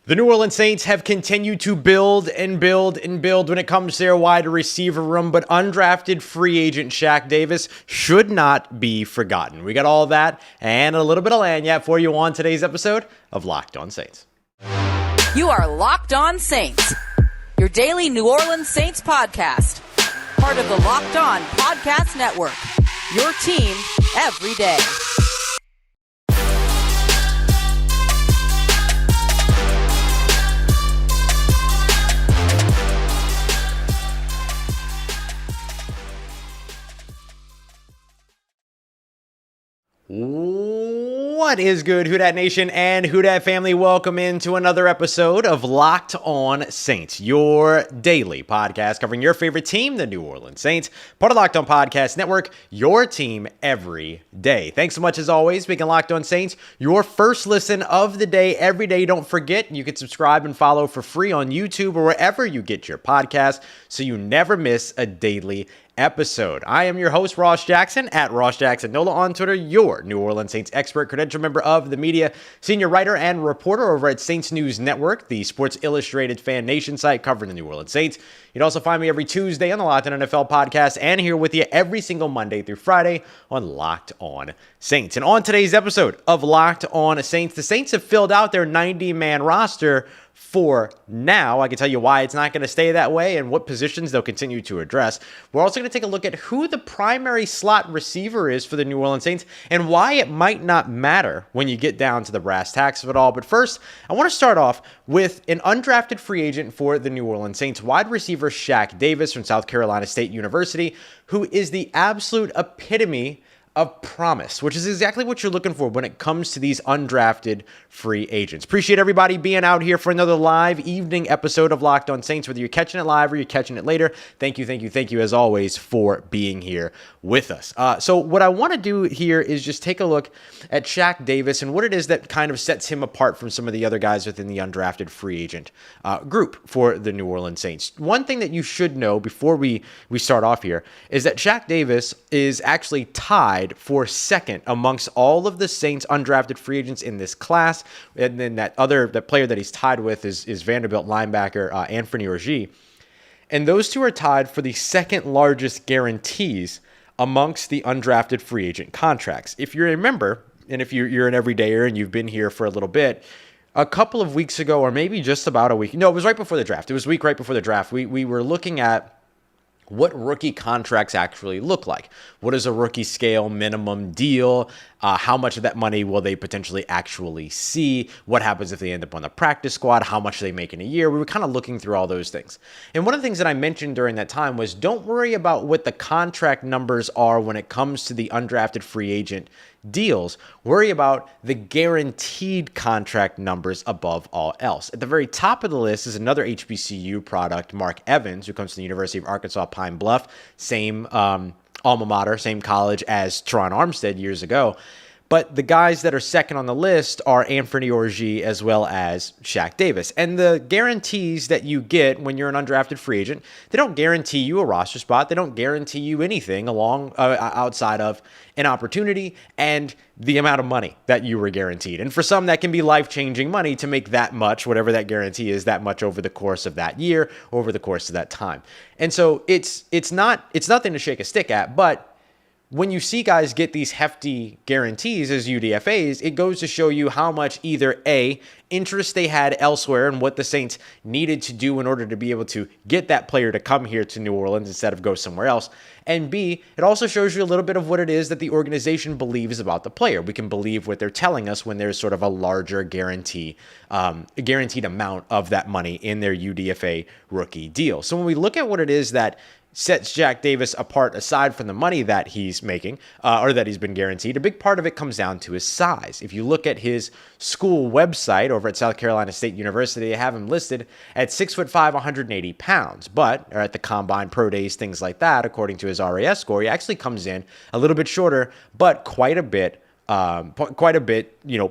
The New Orleans Saints have continued to build and build and build when it comes to their wide receiver room, but undrafted free agent Shaq Davis should not be forgotten. We got all that and a little bit of lagniappe for you on today's episode of Locked On Saints. You are Locked On Saints, your daily New Orleans Saints podcast, part of the Locked On Podcast Network, your team every day. What is good, Who Dat Nation and Who Dat family? Welcome into another episode of Locked On Saints, your daily podcast covering your favorite team, the New Orleans Saints, part of Locked On Podcast Network, your team every day. Thanks so much as always, making Locked On Saints your first listen of the day every day. Don't forget, you can subscribe and follow for free on YouTube or wherever you get your podcast so you never miss a daily episode. I am your host, Ross Jackson, at Ross Jackson Nola on Twitter, your New Orleans Saints expert, credentialed member of the media, senior writer and reporter over at Saints News Network, the Sports Illustrated Fan Nation site covering the New Orleans Saints. You'd also find me every Tuesday on the Locked On NFL podcast and here with you every single Monday through Friday on Locked On Saints. And on today's episode of Locked On Saints, the Saints have filled out their 90-man roster for now. I can tell you why it's not going to stay that way and what positions they'll continue to address. We're also going to take a look at who the primary slot receiver is for the New Orleans Saints and why it might not matter when you get down to the brass tacks of it all. But first, I want to start off with an undrafted free agent for the New Orleans Saints, wide receiver Shaq Davis from South Carolina State University, who is the absolute epitome of promise, which is exactly what you're looking for when it comes to these undrafted free agents. Appreciate everybody being out here for another live evening episode of Locked On Saints, whether you're catching it live or you're catching it later. Thank you as always for being here with us. So what I want to do here is just take a look at Shaq Davis and what it is that kind of sets him apart from some of the other guys within the undrafted free agent group for the New Orleans Saints. One thing that you should know before we start off here is that Shaq Davis is actually tied for second amongst all of the Saints undrafted free agents in this class. And then that player that he's tied with is Vanderbilt linebacker Anthony Orji. And those two are tied for the second largest guarantees amongst the undrafted free agent contracts. If you remember, and if you're an everydayer and you've been here for a little bit, a couple of weeks ago, or maybe just about a week, no, it was right before the draft. It was a week right before the draft. We were looking at what rookie contracts actually look like. What is a rookie scale minimum deal? How much of that money will they potentially actually see? What happens if they end up on the practice squad? How much do they make in a year? We were kind of looking through all those things. And one of the things that I mentioned during that time was don't worry about what the contract numbers are when it comes to the undrafted free agent deals. Worry about the guaranteed contract numbers above all else. At the very top of the list is another HBCU product, Mark Evans, who comes from the University of Arkansas Pine Bluff, same alma mater, same college as Teron Armstead years ago. But the guys that are second on the list are Anthony Orji as well as Shaq Davis. And the guarantees that you get when you're an undrafted free agent, they don't guarantee you a roster spot. They don't guarantee you anything outside of an opportunity and the amount of money that you were guaranteed. And for some, that can be life-changing money to make that much, whatever that guarantee is, that much over the course of that year, over the course of that time. And so it's nothing to shake a stick at, but when you see guys get these hefty guarantees as UDFAs, it goes to show you how much either A, interest they had elsewhere and what the Saints needed to do in order to be able to get that player to come here to New Orleans instead of go somewhere else. And B, it also shows you a little bit of what it is that the organization believes about the player. We can believe what they're telling us when there's sort of a larger guaranteed amount of that money in their UDFA rookie deal. So when we look at what it is that sets Shaq Davis apart aside from the money that he's making or that he's been guaranteed, a big part of it comes down to his size. If you look at his school website over at South Carolina State University, they have him listed at 6'5", 180 pounds. But at the combine, pro days, things like that, according to his RAS score, he actually comes in a little bit shorter, but quite a bit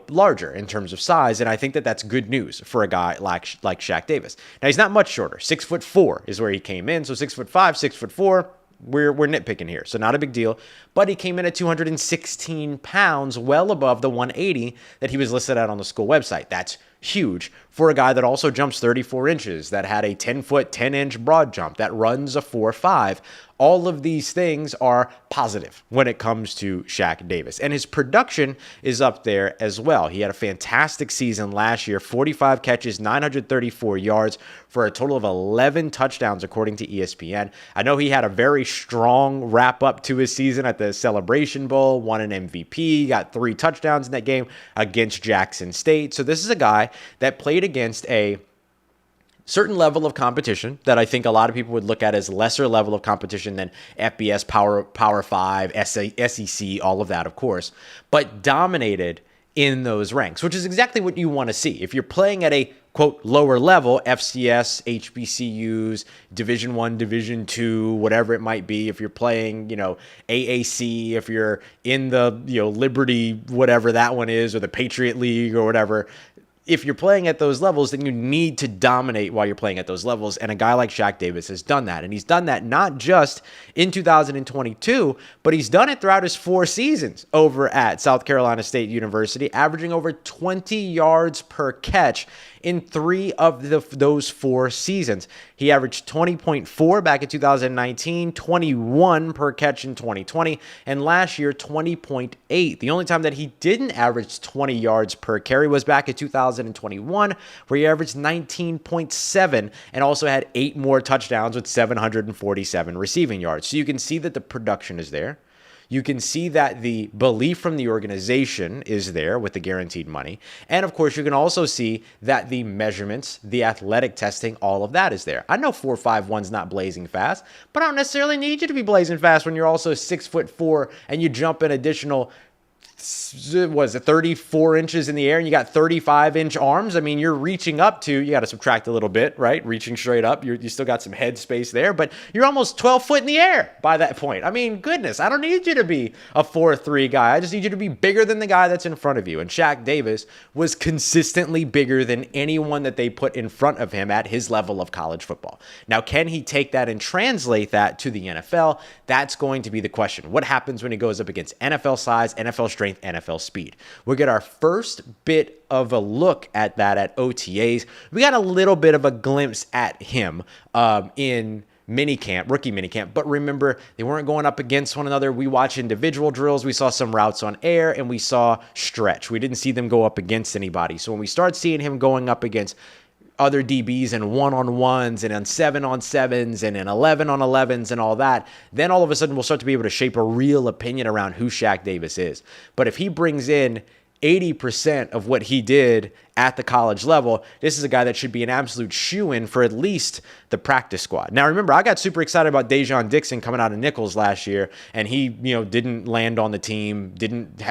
larger in terms of size. And I think that that's good news for a guy like Shaq Davis. Now, he's not much shorter. 6'4" is where he came in. So 6'5", 6'4", we're nitpicking here. So not a big deal. But he came in at 216 pounds, well above the 180 that he was listed at on the school website. That's huge for a guy that also jumps 34 inches, that had a 10-foot, 10-inch broad jump, that runs a 4.5. All of these things are positive when it comes to Shaq Davis. And his production is up there as well. He had a fantastic season last year, 45 catches, 934 yards for a total of 11 touchdowns, according to ESPN. I know he had a very strong wrap up to his season at the Celebration Bowl, won an MVP, got 3 touchdowns in that game against Jackson State. So this is a guy that played against a certain level of competition that I think a lot of people would look at as lesser level of competition than FBS, Power 5, SEC, all of that, of course, but dominated in those ranks, which is exactly what you want to see. If you're playing at a, quote, lower level, FCS, HBCUs, Division I, Division II, whatever it might be, if you're playing, AAC, if you're in the, Liberty, whatever that one is, or the Patriot League or whatever, if you're playing at those levels, then you need to dominate while you're playing at those levels. And a guy like Shaq Davis has done that. And he's done that not just in 2022, but he's done it throughout his 4 seasons over at South Carolina State University, averaging over 20 yards per catch in 3 of those 4 seasons. He averaged 20.4 back in 2019, 21 per catch in 2020, and last year 20.8. The only time that he didn't average 20 yards per carry was back in 2021, where he averaged 19.7 and also had 8 more touchdowns with 747 receiving yards. So you can see that the production is there. You can see that the belief from the organization is there with the guaranteed money. And of course, you can also see that the measurements, the athletic testing, all of that is there. I know 4.51's not blazing fast, but I don't necessarily need you to be blazing fast when you're also 6'4" and you jump an additional 34 inches in the air and you got 35-inch arms. I mean, you're reaching up to, you got to subtract a little bit, right? Reaching straight up, you still got some head space there, but you're almost 12 foot in the air by that point. I mean, goodness, I don't need you to be a 4'3" guy. I just need you to be bigger than the guy that's in front of you. And Shaq Davis was consistently bigger than anyone that they put in front of him at his level of college football. Now, can he take that and translate that to the NFL? That's going to be the question. What happens when he goes up against NFL size, NFL strength, NFL speed? We'll get our first bit of a look at that at OTAs. We got a little bit of a glimpse at him in minicamp, rookie minicamp. But remember, they weren't going up against one another. We watched individual drills. We saw some routes on air, and we saw stretch. We didn't see them go up against anybody. So when we start seeing him going up against other DBs and 1-on-1s and on 7-on-7s and in 11-on-11s and all that, then all of a sudden we'll start to be able to shape a real opinion around who Shaq Davis is. But if he brings in 80% of what he did at the college level, this is a guy that should be an absolute shoo-in for at least the practice squad. Now, remember, I got super excited about Dejon Dixon coming out of Nichols last year, and he, didn't land on the team,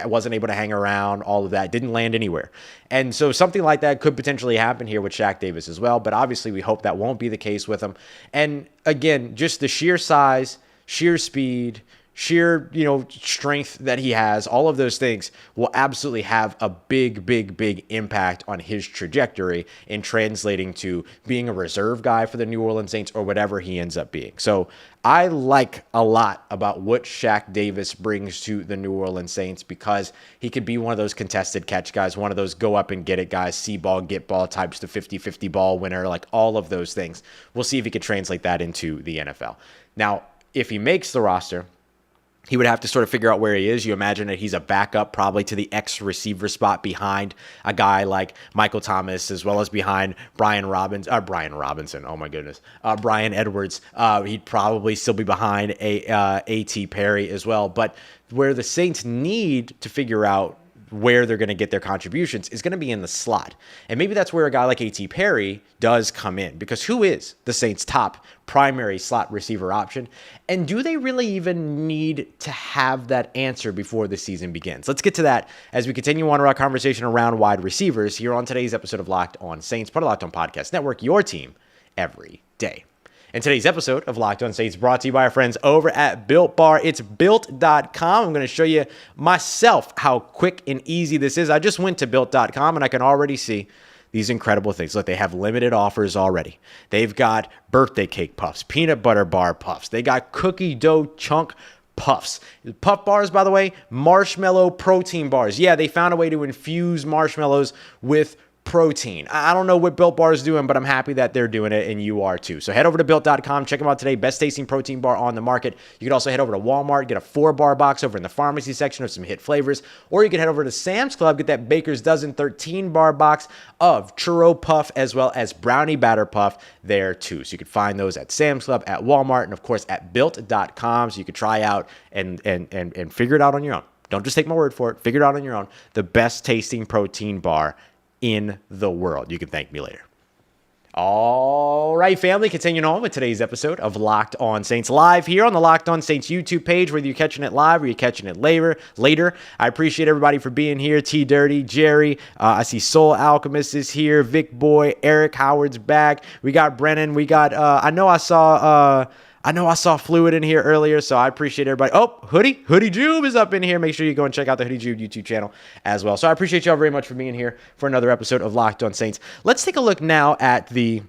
wasn't able to hang around, all of that, didn't land anywhere. And so something like that could potentially happen here with Shaq Davis as well, but obviously we hope that won't be the case with him. And again, just the sheer size, sheer speed, sheer, strength that he has, all of those things will absolutely have a big, big, big impact on his trajectory in translating to being a reserve guy for the New Orleans Saints or whatever he ends up being. So I like a lot about what Shaq Davis brings to the New Orleans Saints because he could be one of those contested catch guys, one of those go up and get it guys, see ball, get ball types, the 50-50 ball winner, like all of those things. We'll see if he could translate that into the NFL. Now, if he makes the roster, he would have to sort of figure out where he is. You imagine that he's a backup probably to the X receiver spot behind a guy like Michael Thomas, as well as behind Brian Robinson. Oh my goodness. Brian Edwards. He'd probably still be behind A.T. Perry as well. But where the Saints need to figure out where they're going to get their contributions is going to be in the slot. And maybe that's where a guy like A.T. Perry does come in, because who is the Saints' top primary slot receiver option? And do they really even need to have that answer before the season begins? Let's get to that as we continue on our conversation around wide receivers here on today's episode of Locked On Saints, part of Locked On Podcast Network, your team every day. And today's episode of Locked On Saints brought to you by our friends over at Built Bar. It's built.com. I'm going to show you myself how quick and easy this is. I just went to built.com and I can already see these incredible things. Look, they have limited offers already. They've got birthday cake puffs, peanut butter bar puffs. They got cookie dough chunk puffs. Puff bars, by the way, marshmallow protein bars. Yeah, they found a way to infuse marshmallows with protein. I don't know what Built Bar is doing, but I'm happy that they're doing it, and you are too. So head over to Built.com. Check them out today. Best tasting protein bar on the market. You can also head over to Walmart, get a 4-bar box over in the pharmacy section of some hit flavors. Or you can head over to Sam's Club, get that Baker's Dozen 13-bar box of Churro Puff as well as Brownie Batter Puff there too. So you can find those at Sam's Club, at Walmart, and of course at Built.com. So you can try out and figure it out on your own. Don't just take my word for it. Figure it out on your own. The best tasting protein bar in the world. You can thank me later. All right, family, continuing on with today's episode of Locked On Saints, live here on the Locked On Saints YouTube page, whether you're catching it live or you're catching it later. I appreciate everybody for being here. T Dirty, Jerry, I see Soul Alchemist is here, Vic Boy, Eric Howard's back. We got Brennan. We got, I know I saw Fluid in here earlier, so I appreciate everybody. Oh, Hoodie Jube is up in here. Make sure you go and check out the Hoodie Jube YouTube channel as well. So I appreciate y'all very much for being here for another episode of Locked On Saints. Let's take a look now at the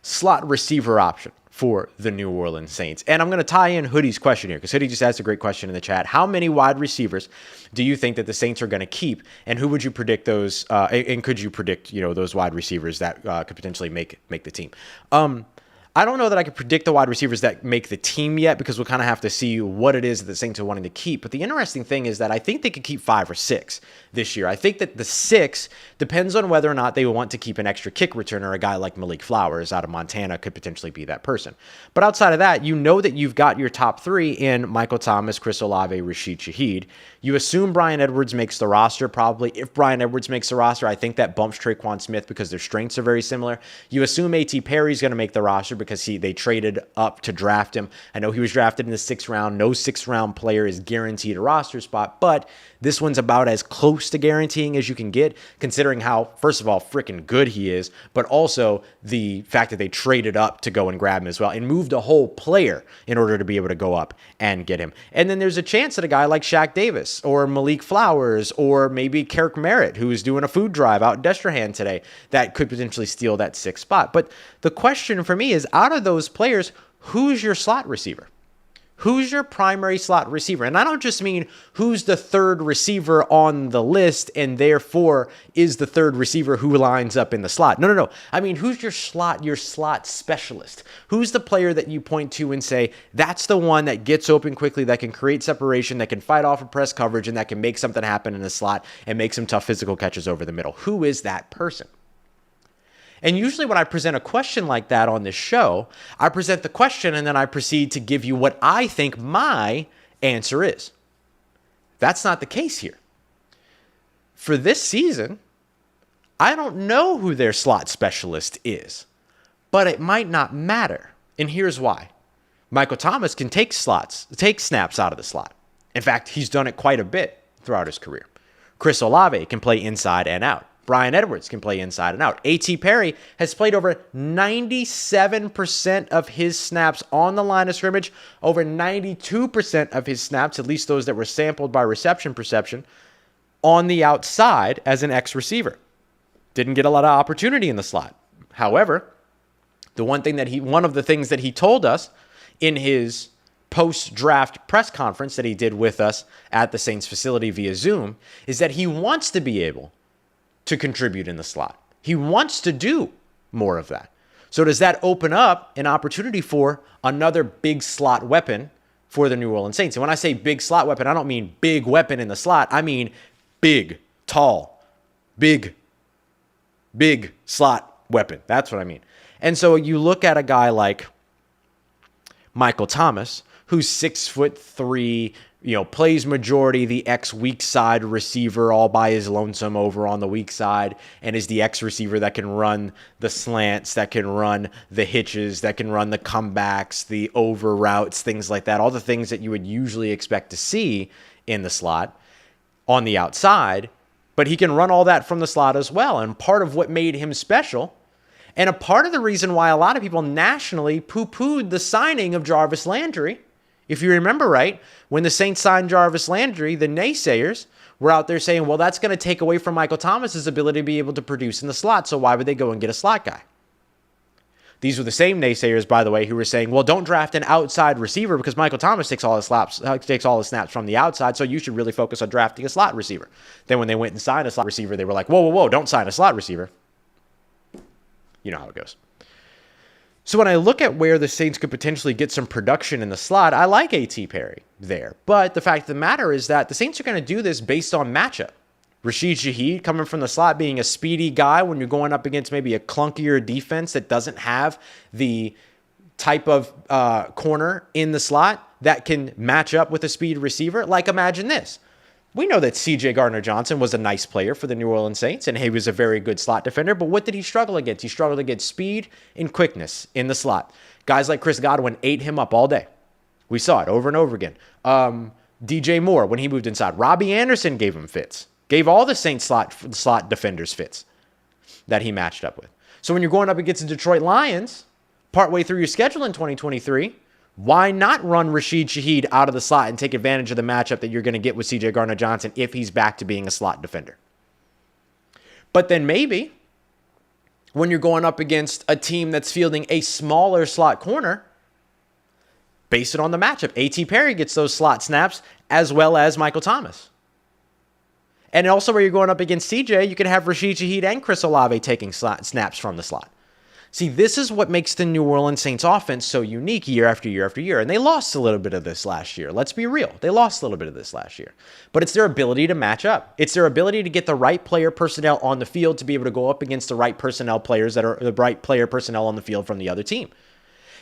slot receiver option for the New Orleans Saints. And I'm going to tie in Hoodie's question here because Hoodie just asked a great question in the chat. How many wide receivers do you think that the Saints are going to keep? And who would you predict those? And could you predict, those wide receivers that could potentially make the team? I don't know that I could predict the wide receivers that make the team yet because we'll kind of have to see what it is that the Saints are wanting to keep. But the interesting thing is that I think they could keep 5 or 6 this year. I think that the 6 depends on whether or not they want to keep an extra kick returner. A guy like Malik Flowers out of Montana could potentially be that person. But outside of that, that you've got your top 3 in Michael Thomas, Chris Olave, Rashid Shaheed. You assume Bryan Edwards makes the roster probably. If Bryan Edwards makes the roster, I think that bumps Traquan Smith because their strengths are very similar. You assume A.T. Perry's going to make the roster because they traded up to draft him. I know he was drafted in the 6th round. No 6th round player is guaranteed a roster spot, but this one's about as close to guaranteeing as you can get, considering how, first of all, freaking good he is, but also the fact that they traded up to go and grab him as well and moved a whole player in order to be able to go up and get him. And then there's a chance that a guy like Shaq Davis or Malik Flowers or maybe Kirk Merritt, who is doing a food drive out in Destrehan today, that could potentially steal that 6th spot. But the question for me is, out of those players, who's your slot receiver? Who's your primary slot receiver? And I don't just mean who's the 3rd receiver on the list and therefore is the 3rd receiver who lines up in the slot. No. I mean, who's your slot specialist? Who's the player that you point to and say, that's the one that gets open quickly, that can create separation, that can fight off of press coverage, and that can make something happen in the slot and make some tough physical catches over the middle? Who is that person? And usually when I present a question like that on this show, I present the question and then I proceed to give you what I think my answer is. That's not the case here. For this season, I don't know who their slot specialist is, but it might not matter. And here's why. Michael Thomas can take snaps out of the slot. In fact, he's done it quite a bit throughout his career. Chris Olave can play inside and out. Bryan Edwards can play inside and out. A.T. Perry has played over 97% of his snaps on the line of scrimmage, over 92% of his snaps, at least those that were sampled by reception perception, on the outside as an ex-receiver. Didn't get a lot of opportunity in the slot. However, one of the things that he told us in his post-draft press conference that he did with us at the Saints facility via Zoom is that he wants to be able to contribute in the slot. He wants to do more of that. So does that open up an opportunity for another big slot weapon for the New Orleans Saints? And when I say big slot weapon, I don't mean big weapon in the slot. I mean big, tall, big slot weapon. That's what I mean. And so you look at a guy like Michael Thomas, who's 6'3", plays majority the weak side receiver all by his lonesome over on the weak side, and is the receiver that can run the slants, that can run the hitches, that can run the comebacks, the over routes, things like that. All the things that you would usually expect to see in the slot on the outside, but he can run all that from the slot as well. And part of what made him special, and a part of the reason why a lot of people nationally poo-pooed the signing of Jarvis Landry, if you remember right, when the Saints signed Jarvis Landry, the naysayers were out there saying, well, that's going to take away from Michael Thomas's ability to be able to produce in the slot, so why would they go and get a slot guy? These were the same naysayers, by the way, who were saying, well, don't draft an outside receiver because Michael Thomas takes all his snaps from the outside, so you should really focus on drafting a slot receiver. Then when they went and signed a slot receiver, they were like, whoa, don't sign a slot receiver. You know how it goes. So when I look at where the Saints could potentially get some production in the slot, I like A.T. Perry there. But the fact of the matter is that the Saints are going to do this based on matchup. Rashid Shaheed coming from the slot, being a speedy guy when you're going up against maybe a clunkier defense that doesn't have the type of corner in the slot that can match up with a speed receiver. Like, imagine this. We know that C.J. Gardner-Johnson was a nice player for the New Orleans Saints, and he was a very good slot defender, but what did he struggle against? He struggled against speed and quickness in the slot. Guys like Chris Godwin ate him up all day. We saw it over and over again. DJ Moore, when he moved inside. Robbie Anderson gave him fits. Gave all the Saints slot defenders fits that he matched up with. So when you're going up against the Detroit Lions, partway through your schedule in 2023, why not run Rashid Shaheed out of the slot and take advantage of the matchup that you're going to get with C.J. Gardner-Johnson if he's back to being a slot defender? But then maybe when you're going up against a team that's fielding a smaller slot corner, base it on the matchup. A.T. Perry gets those slot snaps as well as Michael Thomas. And also where you're going up against CJ, you can have Rashid Shaheed and Chris Olave taking snaps from the slot. See, this is what makes the New Orleans Saints offense so unique year after year after year. And they lost a little bit of this last year. Let's be real. They lost a little bit of this last year. But it's their ability to match up. It's their ability to get the right player personnel on the field to be able to go up against the right personnel players that are the right player personnel on the field from the other team.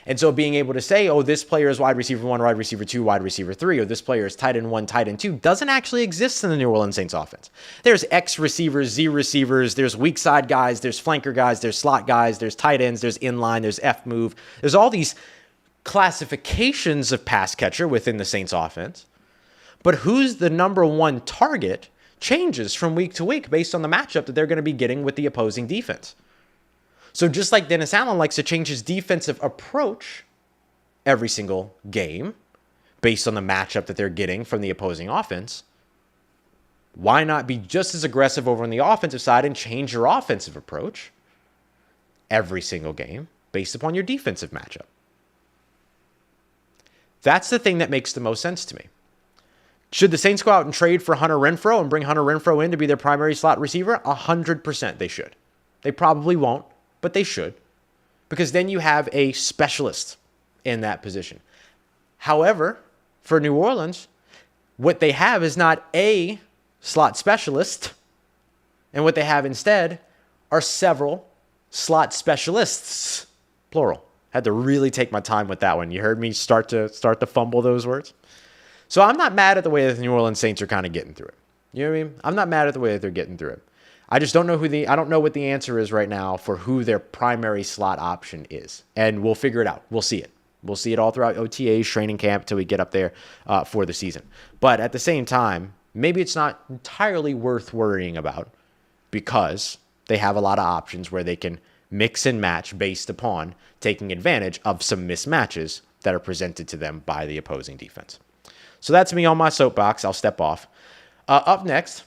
And so being able to say, oh, this player is wide receiver 1, wide receiver 2, wide receiver 3, or this player is tight end 1, tight end 2, doesn't actually exist in the New Orleans Saints offense. There's X receivers, Z receivers, there's weak side guys, there's flanker guys, there's slot guys, there's tight ends, there's inline, there's F move. There's all these classifications of pass catcher within the Saints offense. But who's the number one target changes from week to week based on the matchup that they're going to be getting with the opposing defense. So just like Dennis Allen likes to change his defensive approach every single game based on the matchup that they're getting from the opposing offense, why not be just as aggressive over on the offensive side and change your offensive approach every single game based upon your defensive matchup? That's the thing that makes the most sense to me. Should the Saints go out and trade for Hunter Renfrow and bring Hunter Renfrow in to be their primary slot receiver? 100% they should. They probably won't, but they should, because then you have a specialist in that position. However, for New Orleans, what they have is not a slot specialist, and what they have instead are several slot specialists, plural. Had to really take my time with that one. You heard me start to fumble those words. So I'm not mad at the way that the New Orleans Saints are kind of getting through it. You know what I mean? I'm not mad at the way that they're getting through it. I just don't know I don't know what the answer is right now for who their primary slot option is. And we'll figure it out. We'll see it. We'll see it all throughout OTAs, training camp, till we get up there for the season. But at the same time, maybe it's not entirely worth worrying about because they have a lot of options where they can mix and match based upon taking advantage of some mismatches that are presented to them by the opposing defense. So that's me on my soapbox. I'll step off. Up next,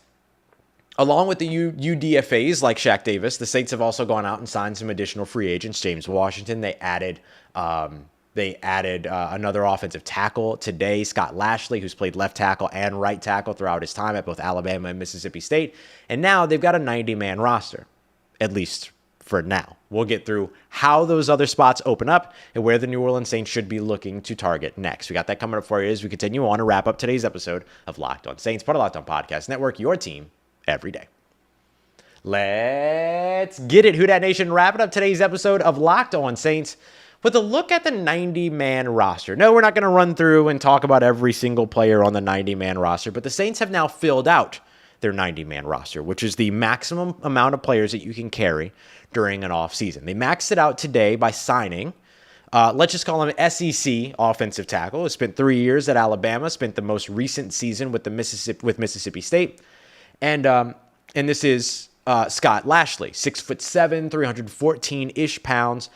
along with the UDFAs like Shaq Davis, the Saints have also gone out and signed some additional free agents. James Washington, they added another offensive tackle today, Scott Lashley, who's played left tackle and right tackle throughout his time at both Alabama and Mississippi State. And now they've got a 90-man roster, at least for now. We'll get through how those other spots open up and where the New Orleans Saints should be looking to target next. We got that coming up for you as we continue on to wrap up today's episode of Locked On Saints, part of Locked On Podcast Network, your team every day. Let's get it, Who Dat Nation. Wrapping up today's episode of Locked On Saints with a look at the 90-man roster. No, we're not going to run through and talk about every single player on the 90-man roster, but the Saints have now filled out their 90-man roster, which is the maximum amount of players that you can carry during an offseason. They maxed it out today by signing, let's just call him SEC offensive tackle, who spent 3 years at Alabama, spent the most recent season with Mississippi State. And this is Scott Lashley, 6'7", 314-ish pounds.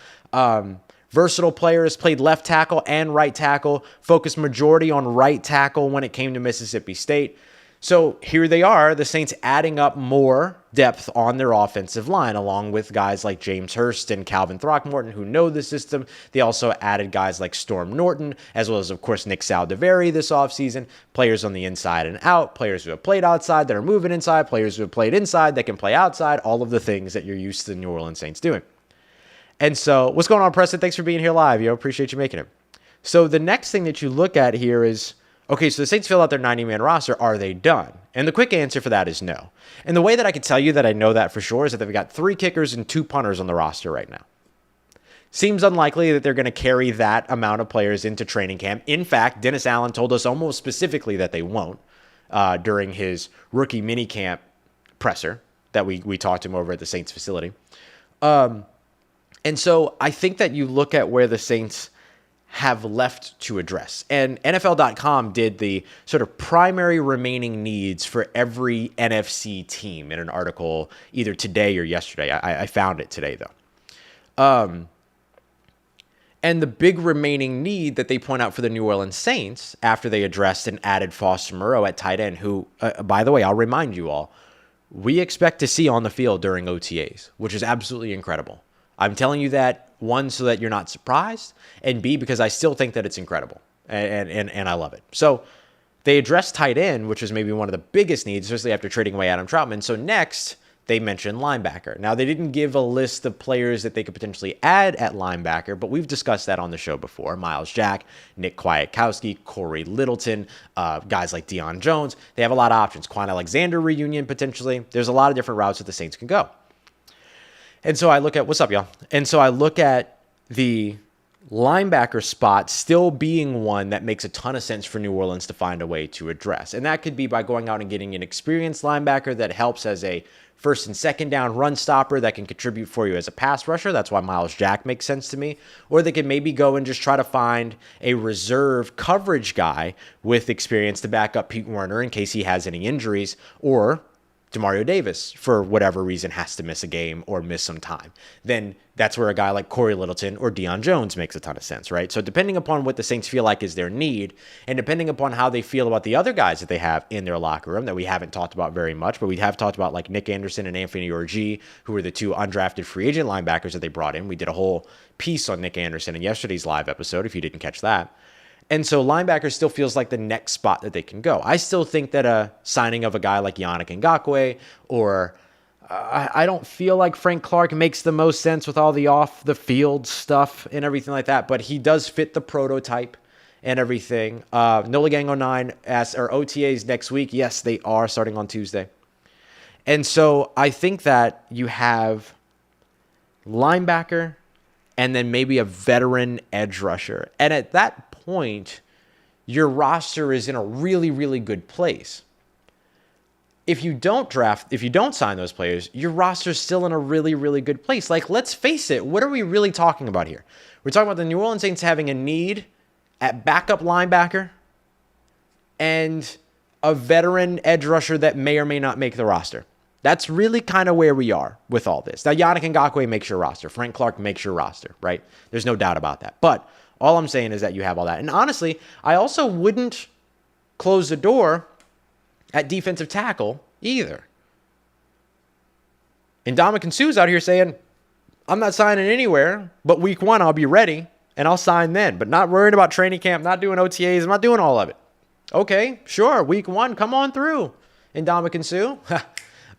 Versatile player, has played left tackle and right tackle, focused majority on right tackle when it came to Mississippi State. So here they are, the Saints adding up more depth on their offensive line, along with guys like James Hurst and Calvin Throckmorton who know the system. They also added guys like Storm Norton, as well as, of course, Nick Saldiveri this offseason, players on the inside and out, players who have played outside that are moving inside, players who have played inside that can play outside, all of the things that you're used to the New Orleans Saints doing. And so what's going on, Preston? Thanks for being here live. Appreciate you making it. So the next thing that you look at here is, okay, so the Saints fill out their 90-man roster. Are they done? And the quick answer for that is no. And the way that I can tell you that I know that for sure is that they've got 3 kickers and 2 punters on the roster right now. Seems unlikely that they're going to carry that amount of players into training camp. In fact, Dennis Allen told us almost specifically that they won't during his rookie minicamp presser that we talked to him over at the Saints facility. And so I think that you look at where the Saints have left to address. And NFL.com did the sort of primary remaining needs for every NFC team in an article either today or yesterday. I found it today, though. And the big remaining need that they point out for the New Orleans Saints after they addressed and added Foster Moreau at tight end, who, by the way, I'll remind you all, we expect to see on the field during OTAs, which is absolutely incredible. I'm telling you that, one, so that you're not surprised, and B, because I still think that it's incredible, and I love it. So they addressed tight end, which is maybe one of the biggest needs, especially after trading away Adam Troutman. So next, they mentioned linebacker. Now, they didn't give a list of players that they could potentially add at linebacker, but we've discussed that on the show before. Myles Jack, Nick Kwiatkowski, Corey Littleton, guys like Deion Jones. They have a lot of options. Quan Alexander reunion, potentially. There's a lot of different routes that the Saints can go. And so I look at, what's up, y'all? And so I look at the linebacker spot still being one that makes a ton of sense for New Orleans to find a way to address. And that could be by going out and getting an experienced linebacker that helps as a first and second down run stopper that can contribute for you as a pass rusher. That's why Myles Jack makes sense to me. Or they could maybe go and just try to find a reserve coverage guy with experience to back up Pete Werner in case he has any injuries, or Demario Davis, for whatever reason, has to miss a game or miss some time. Then that's where a guy like Corey Littleton or Deion Jones makes a ton of sense, right? So depending upon what the Saints feel like is their need, and depending upon how they feel about the other guys that they have in their locker room that we haven't talked about very much, but we have talked about like Nick Anderson and Anthony Orji, who are the 2 undrafted free agent linebackers that they brought in. We did a whole piece on Nick Anderson in yesterday's live episode, if you didn't catch that. And so linebacker still feels like the next spot that they can go. I still think that a signing of a guy like Yannick Ngakoue, or I don't feel like Frank Clark makes the most sense with all the off-the-field stuff and everything like that, but he does fit the prototype and everything. Nola Gang 09 asks, are OTAs next week? Yes, they are, starting on Tuesday. And so I think that you have linebacker and then maybe a veteran edge rusher. And at that point, your roster is in a really, really good place. If you don't sign those players, your roster's still in a really, really good place. Like, let's face it, what are we really talking about here? We're talking about the New Orleans Saints having a need at backup linebacker and a veteran edge rusher that may or may not make the roster. That's really kind of where we are with all this. Now, Yannick Ngakoue makes your roster. Frank Clark makes your roster, right? There's no doubt about that. But all I'm saying is that you have all that. And honestly, I also wouldn't close the door at defensive tackle either. And Ndamukong Suh's out here saying, I'm not signing anywhere, but week 1 I'll be ready and I'll sign then. But not worrying about training camp, not doing OTAs, I'm not doing all of it. Okay, sure, week 1, come on through. And Ndamukong Suh,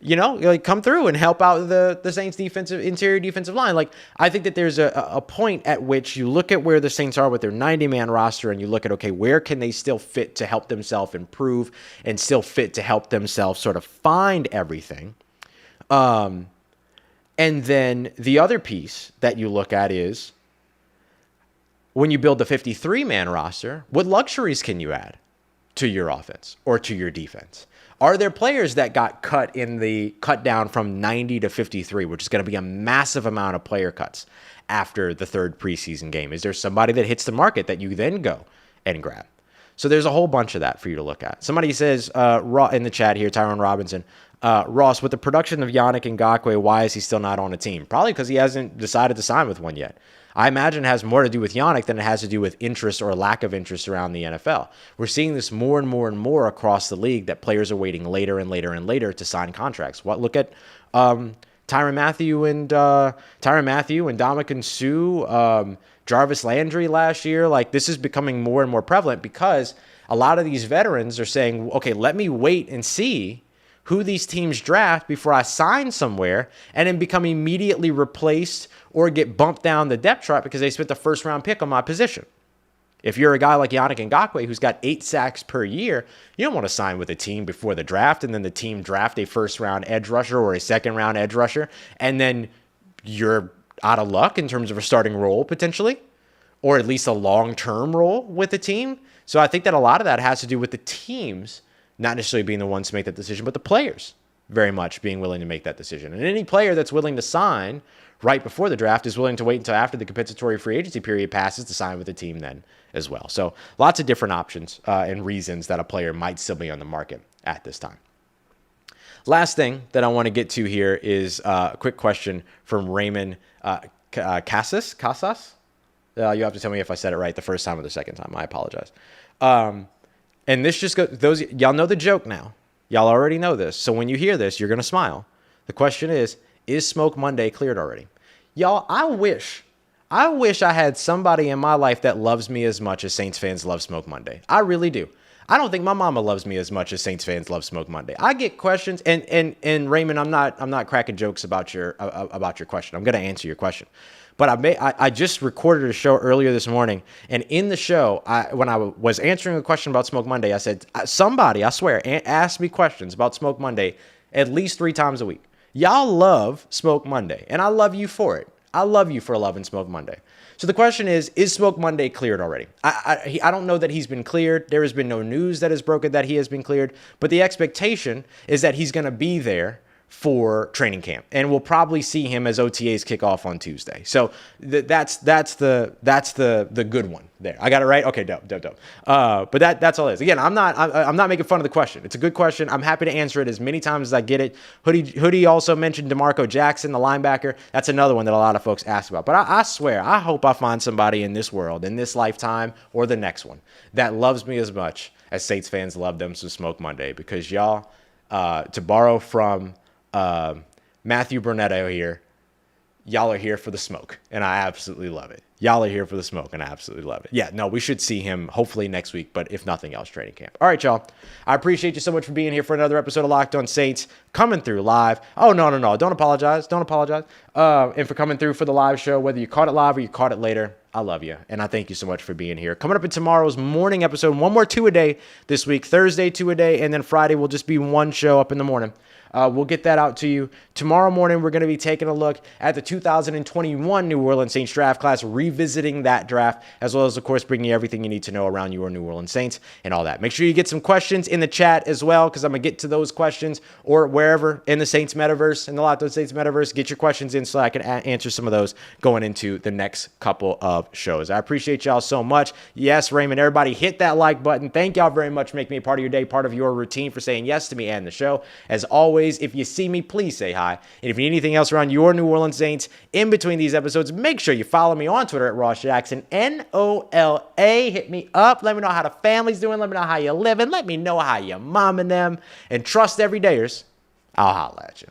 like come through and help out the Saints interior defensive line. Like, I think that there's a point at which you look at where the Saints are with their 90-man roster and you look at, okay, where can they still fit to help themselves improve and still fit to help themselves sort of find everything. And then the other piece that you look at is when you build the 53-man roster, what luxuries can you add to your offense or to your defense? Are there players that got cut down from 90 to 53, which is going to be a massive amount of player cuts after the 3rd preseason game? Is there somebody that hits the market that you then go and grab? So there's a whole bunch of that for you to look at. Somebody says in the chat here, Tyrone Robinson, Ross, with the production of Yannick Ngakoue, why is he still not on a team? Probably because he hasn't decided to sign with one yet. I imagine it has more to do with Yannick than it has to do with interest or lack of interest around the NFL. We're seeing this more and more and more across the league that players are waiting later and later and later to sign contracts. Look at Tyrann Mathieu and Ndamukong Suh, Jarvis Landry last year. Like, this is becoming more and more prevalent because a lot of these veterans are saying, okay, let me wait and see who these teams draft before I sign somewhere and then become immediately replaced or get bumped down the depth chart because they spent the first round pick on my position. If you're a guy like Yannick Ngakoue who's got 8 sacks per year, you don't want to sign with a team before the draft and then the team draft a first round edge rusher or a second round edge rusher and then you're out of luck in terms of a starting role potentially, or at least a long-term role with the team. So I think that a lot of that has to do with the teams not necessarily being the ones to make that decision, but the players very much being willing to make that decision. And any player that's willing to sign right before the draft is willing to wait until after the compensatory free agency period passes to sign with the team then as well. So lots of different options and reasons that a player might still be on the market at this time. Last thing that I want to get to here is a quick question from Raymond Casas. You have to tell me if I said it right the first time or the second time. I apologize. And this just goes, y'all know the joke now. Y'all already know this. So when you hear this, you're going to smile. The question is Smoke Monday cleared already? Y'all, I wish I had somebody in my life that loves me as much as Saints fans love Smoke Monday. I really do. I don't think my mama loves me as much as Saints fans love Smoke Monday. I get questions, and Raymond, I'm not cracking jokes about your question. I'm going to answer your question. But I just recorded a show earlier this morning, and in the show, when I was answering a question about Smoke Monday, I said, somebody, I swear, ask me questions about Smoke Monday at least 3 times a week. Y'all love Smoke Monday, and I love you for it. I love you for loving Smoke Monday. So the question is Smoke Monday cleared already? I don't know that he's been cleared. There has been no news that has broken that he has been cleared, but the expectation is that he's going to be there for training camp, and we'll probably see him as OTAs kick off on Tuesday. So that's the good one there. I got it right. Okay, dope. But that's all it is. Again, I'm not making fun of the question. It's a good question. I'm happy to answer it as many times as I get it. Hoodie also mentioned DeMarco Jackson, the linebacker. That's another one that a lot of folks ask about. But I swear, I hope I find somebody in this world, in this lifetime or the next one, that loves me as much as Saints fans love them some Smoke Monday, because y'all, to borrow from Matthew Brunetto here, y'all are here for the smoke, and I absolutely love it. Y'all are here for the smoke, and I absolutely love it. Yeah, no, we should see him hopefully next week, but if nothing else, training camp. All right, y'all. I appreciate you so much for being here for another episode of Locked On Saints, coming through live. Oh, no. Don't apologize. And for coming through for the live show, whether you caught it live or you caught it later, I love you, and I thank you so much for being here. Coming up in tomorrow's morning episode, one more 2 a day this week. Thursday, 2 a day, and then Friday will just be one show up in the morning. We'll get that out to you. Tomorrow morning, we're going to be taking a look at the 2021 New Orleans Saints draft class, revisiting that draft, as well as, of course, bringing you everything you need to know around your New Orleans Saints and all that. Make sure you get some questions in the chat as well, because I'm going to get to those questions, or wherever in the Saints metaverse, in the Locked On Saints metaverse. Get your questions in so I can answer some of those going into the next couple of shows. I appreciate y'all so much. Yes, Raymond, everybody hit that like button. Thank y'all very much for making me a part of your day, part of your routine, for saying yes to me and the show. As always, if you see me, please say hi. And if you need anything else around your New Orleans Saints in between these episodes, make sure you follow me on Twitter at Ross Jackson, NOLA. Hit me up. Let me know how the family's doing. Let me know how you're living. Let me know how your mom and them. And trust everydayers, I'll holla at you.